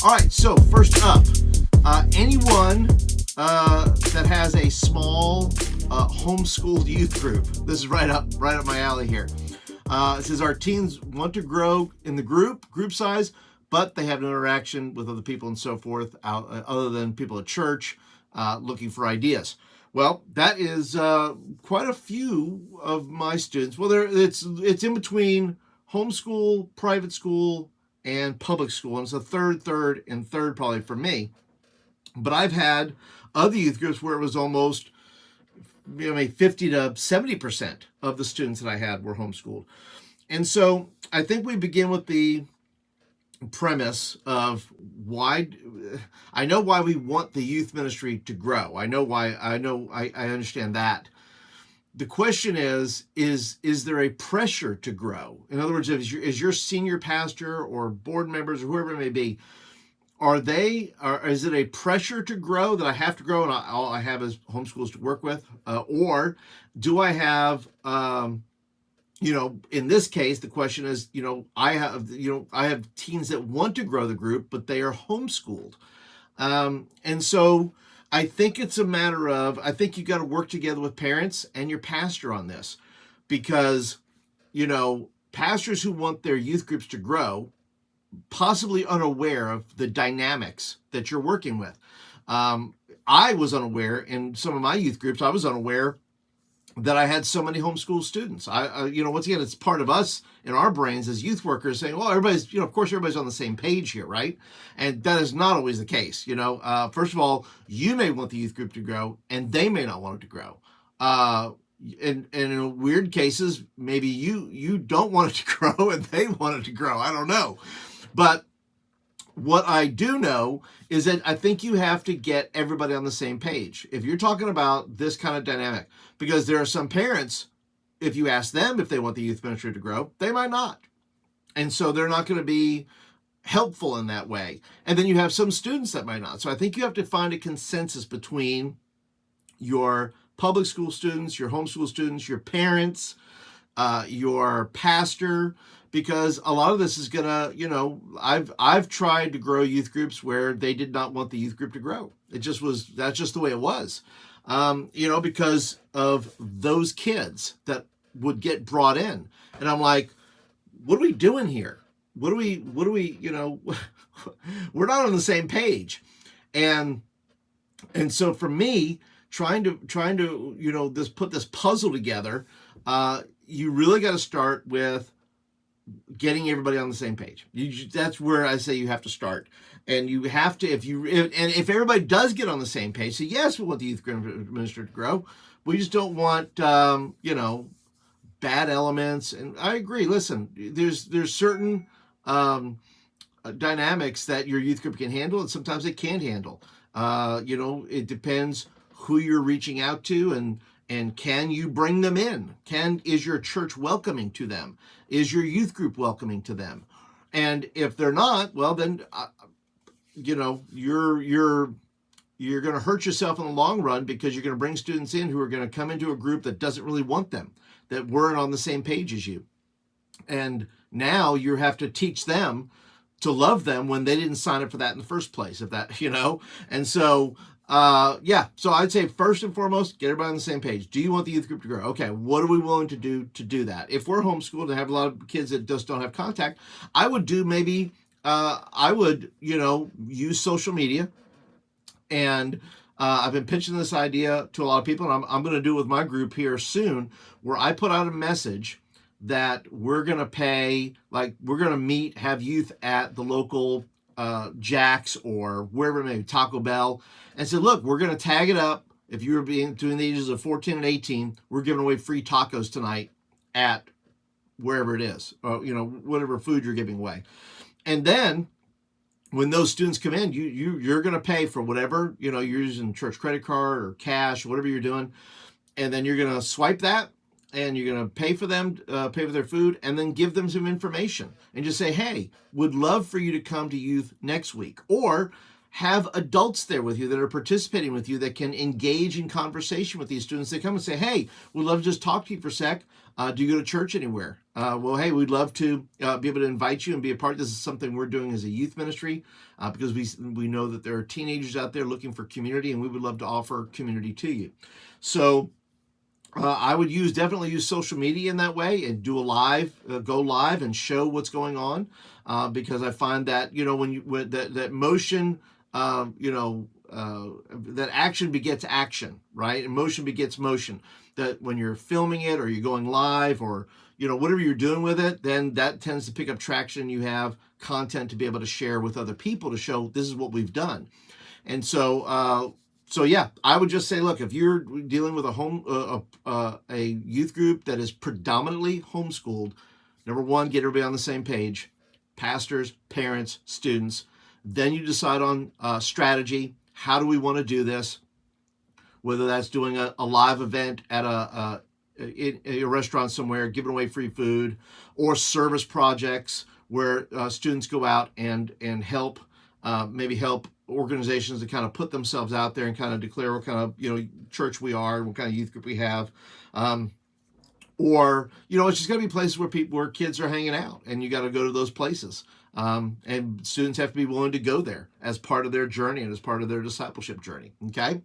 All right, so first up, anyone that has a small homeschooled youth group. This is right up my alley here. It says our teens want to grow in the group size, but they have no interaction with other people and so forth, other than people at church looking for ideas. Well, that is quite a few of my students. Well, it's in between homeschool, private school, and public school, and it's a third probably for me. But I've had other youth groups where it was almost 50 to 70% of the students that I had were homeschooled. And so I think we begin with the premise of why. I know why we want the youth ministry to grow. I understand that. The question is there a pressure to grow? In other words, is your senior pastor or board members or whoever it may be, is it a pressure to grow that I have to grow and all I have is homeschools to work with? Or do I have, in this case, the question is, I have teens that want to grow the group, but they are homeschooled. And so I think it's a matter of, I think you got to work together with parents and your pastor on this, because, pastors who want their youth groups to grow, possibly unaware of the dynamics that you're working with. I was unaware in some of my youth groups. I was unaware that I had so many homeschool students. Once again, it's part of us in our brains as youth workers saying, well, everybody's, of course, everybody's on the same page here, right? And that is not always the case. First of all, you may want the youth group to grow and they may not want it to grow. And in weird cases, maybe you don't want it to grow and they want it to grow. I don't know. But what I do know is that I think you have to get everybody on the same page. If you're talking about this kind of dynamic, because there are some parents, if you ask them if they want the youth ministry to grow, they might not. And so they're not going to be helpful in that way. And then you have some students that might not. So I think you have to find a consensus between your public school students, your homeschool students, your parents, your pastor, because a lot of this is gonna, I've tried to grow youth groups where they did not want the youth group to grow. That's just the way it was, because of those kids that would get brought in. And I'm like, what are we doing here? What do we, we're not on the same page. And so for me, trying to, put this puzzle together, you really got to start with getting everybody on the same page. That's where I say you have to start. And you have to, if everybody does get on the same page, say, yes, we want the youth minister to grow. We just don't want, bad elements. And I agree. Listen, there's certain dynamics that your youth group can handle, and sometimes it can't handle. It depends who you're reaching out to, and can you bring them in? Is your church welcoming to them? Is your youth group welcoming to them? And if they're not, well, then, you're going to hurt yourself in the long run, because you're going to bring students in who are going to come into a group that doesn't really want them, that weren't on the same page as you. And now you have to teach them to love them when they didn't sign up for that in the first place, And so, so I'd say first and foremost, get everybody on the same page. Do you want the youth group to grow? Okay, what are we willing to do that? If we're homeschooled and have a lot of kids that just don't have contact, I would do maybe, use social media. And I've been pitching this idea to a lot of people, and I'm going to do it with my group here soon, where I put out a message that we're going to have youth at the local Jack's or wherever it may be, Taco Bell, and say, look, we're going to tag it up. If you were between the ages of 14 and 18, we're giving away free tacos tonight at wherever it is, whatever food you're giving away. And then when those students come in, you're going to pay for whatever, you're using church credit card or cash, whatever you're doing. And then you're going to swipe that, and you're going to pay for them, pay for their food, and then give them some information and just say, hey, would love for you to come to youth next week. Or have adults there with you that are participating with you that can engage in conversation with these students. They come and say, hey, we'd love to just talk to you for a sec. Do you go to church anywhere? Well, hey, we'd love to be able to invite you and be a part. This is something we're doing as a youth ministry because we know that there are teenagers out there looking for community, and we would love to offer community to you. So I would definitely use social media in that way and do a go live and show what's going on, because I find that when that motion, that action begets action, right? And motion begets motion. That when you're filming it or you're going live or whatever you're doing with it, then that tends to pick up traction. You have content to be able to share with other people to show this is what we've done, and so. Yeah, I would just say, look, if you're dealing with a youth group that is predominantly homeschooled, number one, get everybody on the same page, pastors, parents, students. Then you decide on strategy. How do we want to do this? Whether that's doing a live event at a restaurant somewhere, giving away free food, or service projects where students go out and help, maybe help organizations to kind of put themselves out there and kind of declare what kind of church we are and what kind of youth group we have, or it's just going to be places where kids are hanging out, and you got to go to those places, and students have to be willing to go there as part of their journey and as part of their discipleship journey. Okay,